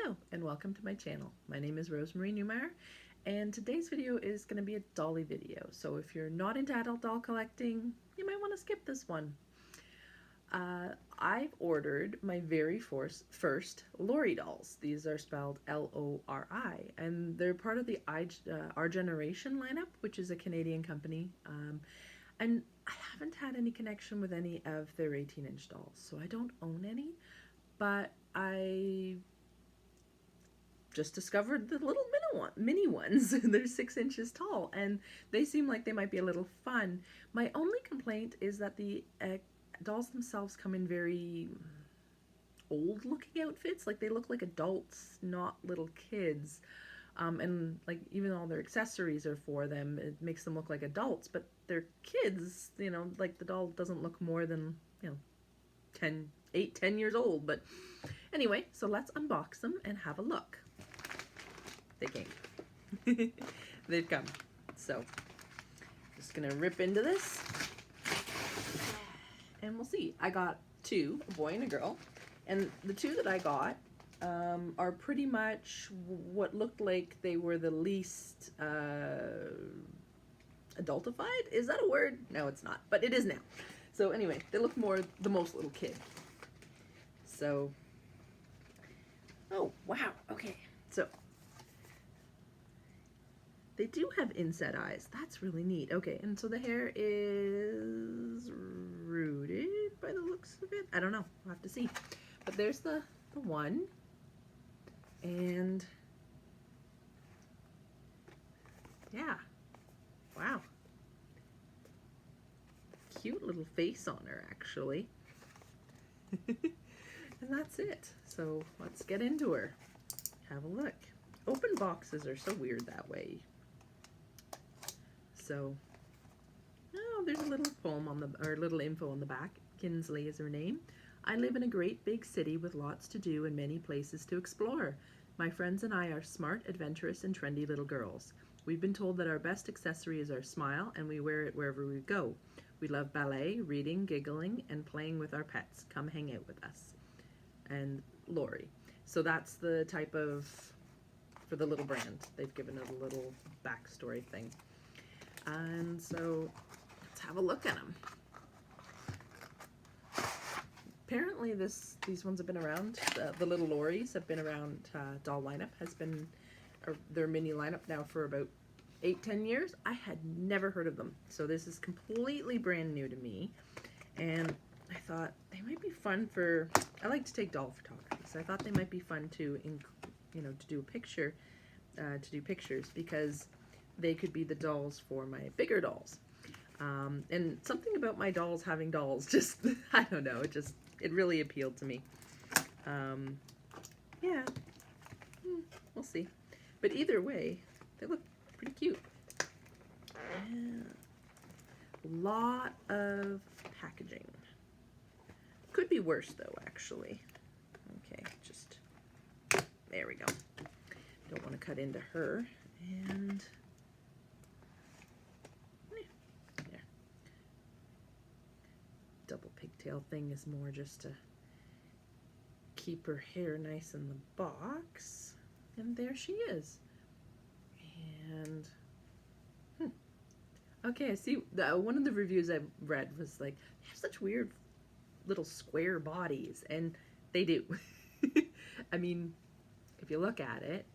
Hello and welcome to my channel. My name is Rosemary Newmeyer and today's video is going to be a dolly video. So if you're not into adult doll collecting, you might want to skip this one. I've ordered my very first Lori dolls. These are spelled L-O-R-I and they're part of the Our Generation lineup, which is a Canadian company. And I haven't had any connection with any of their 18-inch dolls, so I don't own any, but I just discovered the little mini ones. They're 6 inches tall and they seem like they might be a little fun. My only complaint is that the dolls themselves come in very old looking outfits. Like they look like adults, not little kids. And like even all their accessories are for them. It makes them look like adults, but they're kids, you know, like the doll doesn't look more than, 10 years old. But anyway, so let's unbox them and have a look. They came. They've come. So just gonna rip into this and we'll see. I got two, a boy and a girl, and the two that I got are pretty much what looked like they were the least adultified. Is that a word? No, it's not, but it is now. So anyway, they look more the most little kid. So, oh wow, okay. So they do have inset eyes. That's really neat. Okay, and so the hair is rooted by the looks of it. I don't know. We'll have to see. But there's the one. And yeah. Wow. Cute little face on her, actually. And that's it. So let's get into her. Have a look. Open boxes are so weird that way. So, oh, there's a little poem on the, or little info on the back. Kinsley is her name. I live in a great big city with lots to do and many places to explore. My friends and I are smart, adventurous, and trendy little girls. We've been told that our best accessory is our smile, and we wear it wherever we go. We love ballet, reading, giggling, and playing with our pets. Come hang out with us. And Lori. So that's the type of, for the little brand. They've given it a little backstory thing. And so let's have a look at them. Apparently these ones have been around. The little Loris have been around. Doll lineup has been, or their mini lineup now for about 8-10 years. I had never heard of them, so this is completely brand new to me. And I thought they might be fun for. I like to take doll photography, so I thought they might be fun to, to do a picture, to do pictures, because they could be the dolls for my bigger dolls. And something about my dolls having dolls, just I don't know, it really appealed to me. Yeah, we'll see. But either way, they look pretty cute. Yeah. A lot of packaging. Could be worse though, actually. Okay, just there we go. Don't want to cut into her. And there. Double pigtail thing is more just to keep her hair nice in the box. And there she is. And okay, I see one of the reviews I read was like, they have such weird little square bodies, and they do. I mean, if you look at it,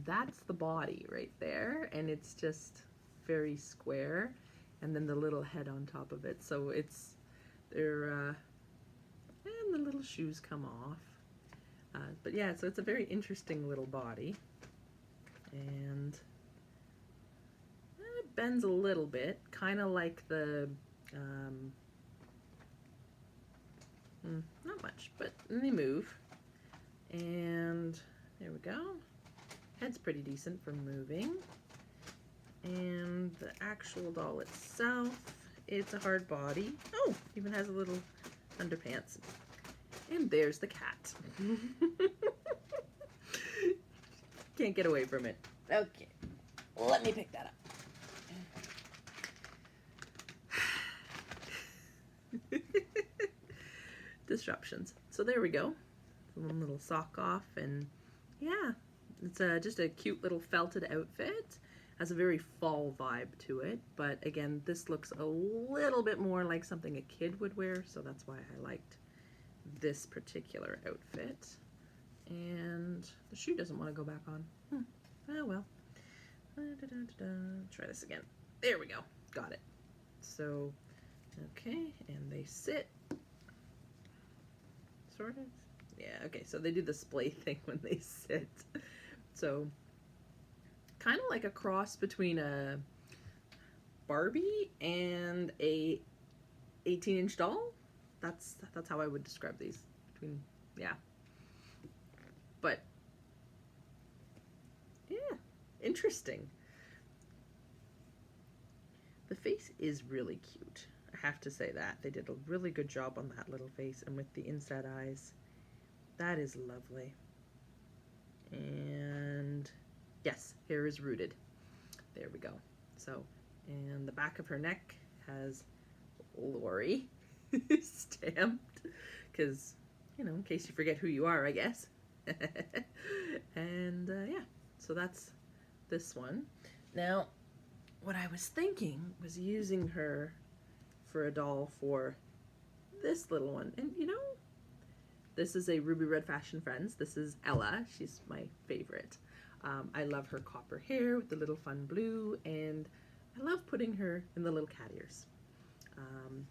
that's the body right there, and it's just very square, and then the little head on top of it. So it's and the little shoes come off. But yeah, so it's a very interesting little body, and it bends a little bit, kind of like the not much, but they move. And there we go. Head's pretty decent for moving. And the actual doll itself, it's a hard body. Oh, even has a little underpants. And there's the cat. Can't get away from it. Okay, let me pick that up. Disruptions. So there we go. one little sock off, and yeah, it's just a cute little felted outfit. Has a very fall vibe to it, but again, this looks a little bit more like something a kid would wear, so that's why I liked this particular outfit. And the shoe doesn't want to go back on. Oh well. Try this again. There we go. Got it. So, okay, and they sit. Sort of. Yeah, okay, so they do the splay thing when they sit. So, kind of like a cross between a Barbie and a 18-inch doll. That's how I would describe these. Yeah. But yeah, interesting. The face is really cute. I have to say that. They did a really good job on that little face, and with the inside eyes. That is lovely. And yes, hair is rooted. There we go. So, and the back of her neck has Lori stamped, because, you know, in case you forget who you are, I guess. And yeah, so that's this one. Now, what I was thinking was using her for a doll for this little one. And you know, this is a Ruby Red Fashion Friends. This is Ella. She's my favorite. I love her copper hair with the little fun blue, and I love putting her in the little cat ears.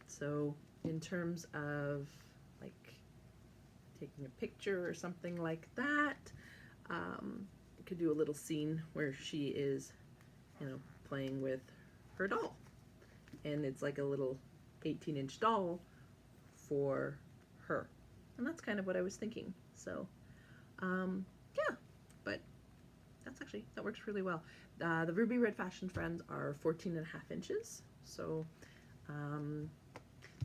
So in terms of like taking a picture or something like that, you could do a little scene where she is, you know, playing with her doll. And it's like a little 18-inch doll for her. And that's kind of what I was thinking. So, yeah, but that works really well. The Ruby Red Fashion Friends are 14.5 inches. So,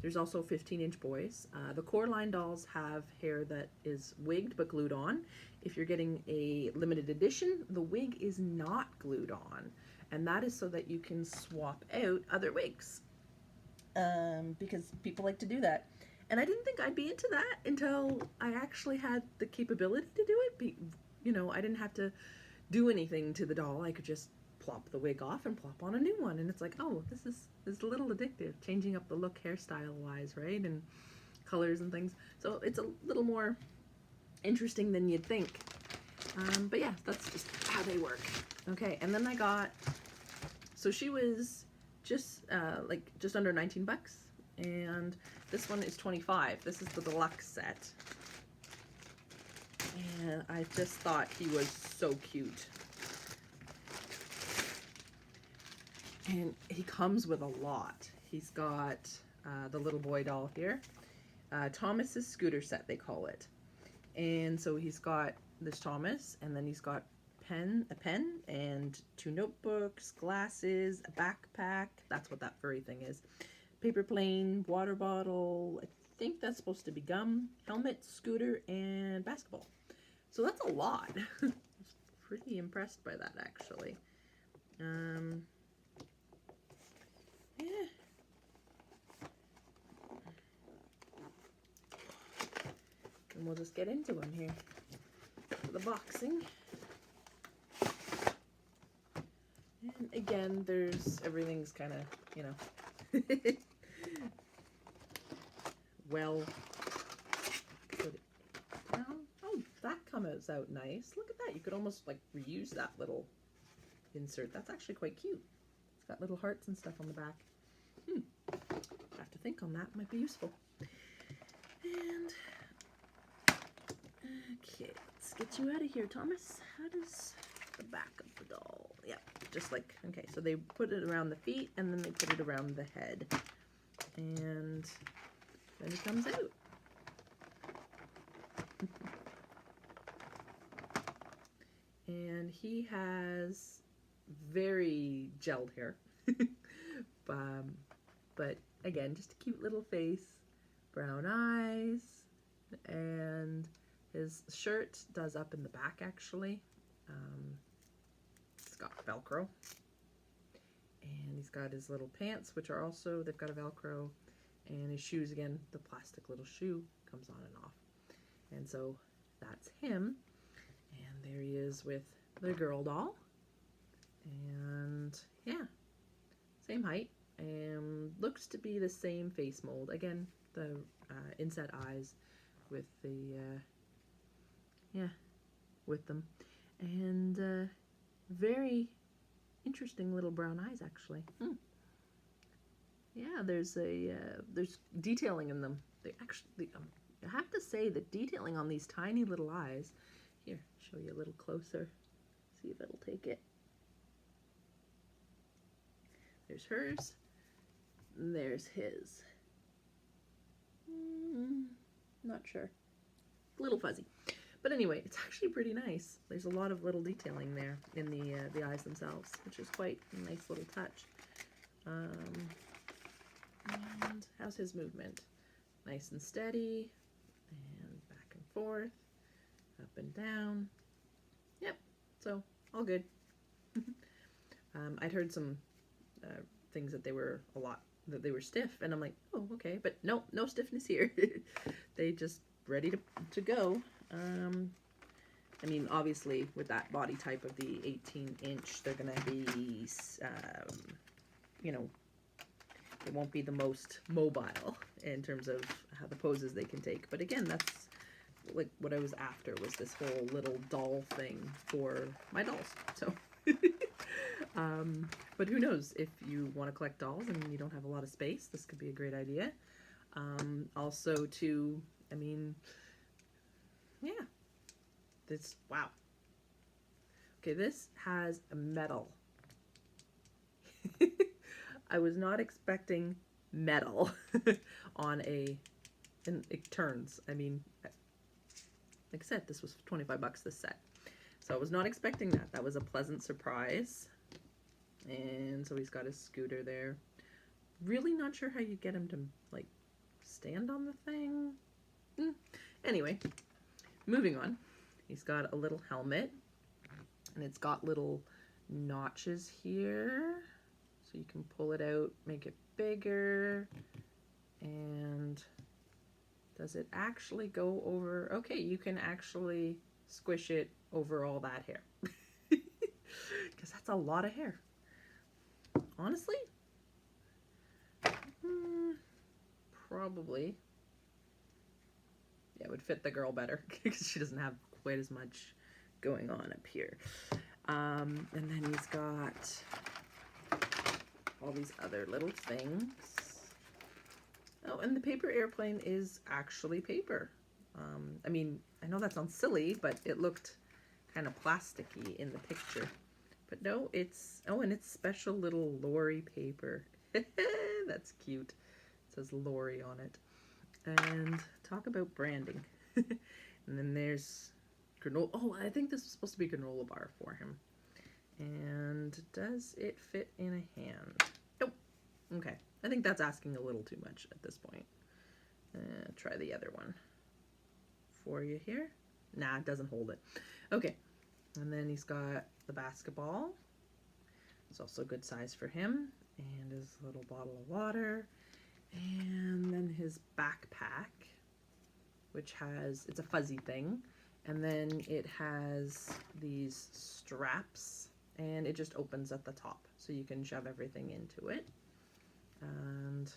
there's also 15-inch boys. The core line dolls have hair that is wigged but glued on. If you're getting a limited edition, the wig is not glued on. And that is so that you can swap out other wigs. Because people like to do that. And I didn't think I'd be into that until I actually had the capability to do it. You know, I didn't have to do anything to the doll. I could just plop the wig off and plop on a new one. And it's like, oh, this is a little addictive, changing up the look hairstyle-wise, right? And colors and things. So it's a little more interesting than you'd think. But yeah, that's just how they work. Okay, and then I got, so she was just under 19 bucks. And this one is 25. This is the deluxe set. And I just thought he was so cute. And he comes with a lot. He's got the little boy doll here. Thomas's scooter set, they call it. And so he's got this Thomas, and then he's got a pen, and 2 notebooks, glasses, a backpack. That's what that furry thing is. Paper plane, water bottle, I think that's supposed to be gum, helmet, scooter, and basketball. So that's a lot. I was pretty impressed by that, actually. Yeah. And we'll just get into them here. The boxing. And again, everything's kind of, you know, well put it down. Oh, that comes out nice. Look at that. You could almost like reuse that little insert. That's actually quite cute. It's got little hearts and stuff on the back. Have to think on that. Might be useful. And okay, let's get you out of here, Thomas. How does the back of the doll? Yep, just like, okay, so they put it around the feet and then they put it around the head. And then he comes out. And he has very gelled hair. But again, just a cute little face, brown eyes, and his shirt does up in the back, actually. It's got Velcro. And he's got his little pants, which are also, they've got a Velcro. And his shoes, again, the plastic little shoe comes on and off. And so that's him. And there he is with the girl doll. And yeah, same height. And looks to be the same face mold. Again, the inset eyes with the, yeah, with them. And very interesting little brown eyes, actually. Yeah, there's detailing in them. They actually, I have to say the detailing on these tiny little eyes. Here, show you a little closer. See if it'll take it. There's hers. And there's his. Not sure. A little fuzzy. But anyway, it's actually pretty nice. There's a lot of little detailing there in the eyes themselves, which is quite a nice little touch. And how's his movement? Nice and steady, and back and forth, up and down. Yep, so all good. I'd heard some things that they were stiff, and I'm like, oh, okay, but no stiffness here. They just ready to go. I mean, obviously, with that body type of the 18-inch, they're gonna be, you know, it won't be the most mobile in terms of how the poses they can take. But again, that's like what I was after, was this whole little doll thing for my dolls. So, but who knows, if you want to collect dolls and you don't have a lot of space, this could be a great idea. Also to, I mean, yeah, this, wow. Okay, this has a medal. I was not expecting metal on and it turns. I mean, like I said, this was 25 bucks this set. So I was not expecting that. That was a pleasant surprise. And so he's got his scooter there. Really not sure how you get him to, like, stand on the thing. Anyway, moving on. He's got a little helmet. And it's got little notches here. So you can pull it out, make it bigger. And does it actually go over? Okay, you can actually squish it over all that hair. Because that's a lot of hair. Honestly, probably. Yeah, it would fit the girl better because she doesn't have quite as much going on up here. And then he's got all these other little things. Oh, and the paper airplane is actually paper. I mean, I know that sounds silly, but it looked kind of plasticky in the picture. But no, it's, oh, and it's special little Lori paper. That's cute. It says Lori on it. And talk about branding. And then there's granola. Oh, I think this is supposed to be a granola bar for him. And does it fit in a hand? Nope. Okay. I think that's asking a little too much at this point. Try the other one for you here. Nah, it doesn't hold it. Okay. And then he's got the basketball. It's also a good size for him. And his little bottle of water. And then his backpack, which has, it's a fuzzy thing. And then it has these straps. And it just opens at the top. So you can shove everything into it. And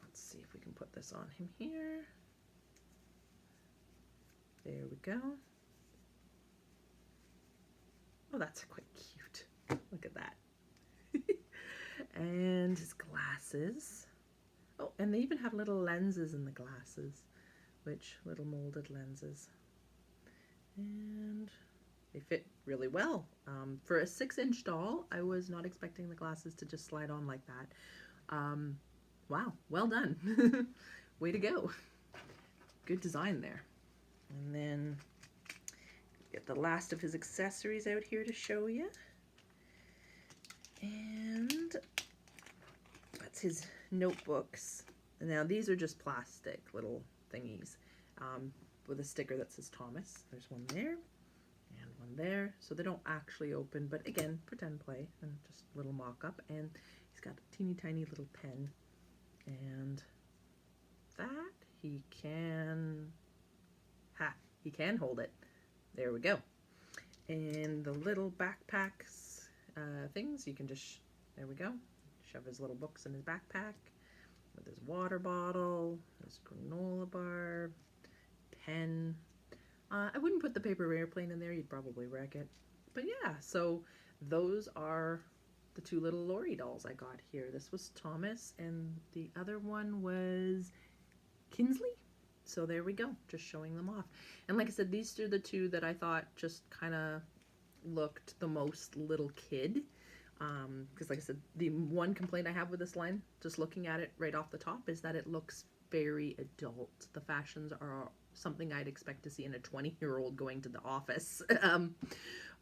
let's see if we can put this on him here. There we go. Oh, that's quite cute. Look at that. And his glasses. Oh, and they even have little lenses in the glasses, which little molded lenses. And they fit really well. For a 6-inch doll, I was not expecting the glasses to just slide on like that. Wow, well done. Way to go. Good design there. And then get the last of his accessories out here to show you. And that's his notebooks. And now these are just plastic little thingies with a sticker that says Thomas. There's one there and one there. So they don't actually open, but again, pretend play and just a little mock-up. And he's got a teeny tiny little pen. And that he can he can hold it. There we go. And the little backpacks things, you can just, there we go, shove his little books in his backpack with his water bottle, his granola bar, pen. I wouldn't put the paper airplane in there, you'd probably wreck it. But yeah, so those are the two little Lori dolls I got here. This was Thomas, and the other one was Kinsley. So there we go, just showing them off. And like I said, these are the two that I thought just kind of looked the most little kid. Because like I said, the one complaint I have with this line, just looking at it right off the top, is that it looks very adult. The fashions are something I'd expect to see in a 20-year-old going to the office.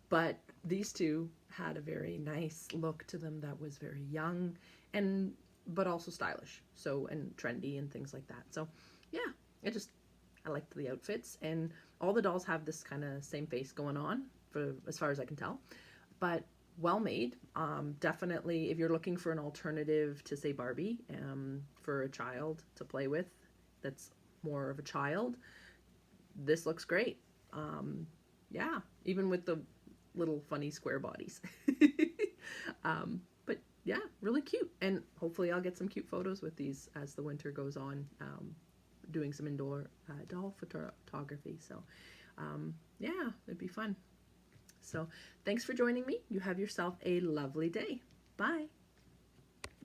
But these two had a very nice look to them that was very young, and but also stylish, so, and trendy and things like that. So yeah, I liked the outfits, and all the dolls have this kind of same face going on, for as far as I can tell, but well made. Definitely, if you're looking for an alternative to, say, Barbie, for a child to play with that's more of a child, this looks great. Yeah, even with the little funny square bodies. But yeah, really cute, and hopefully I'll get some cute photos with these as the winter goes on, doing some indoor doll photography. So yeah, it'd be fun. So thanks for joining me. You have yourself a lovely day. Bye.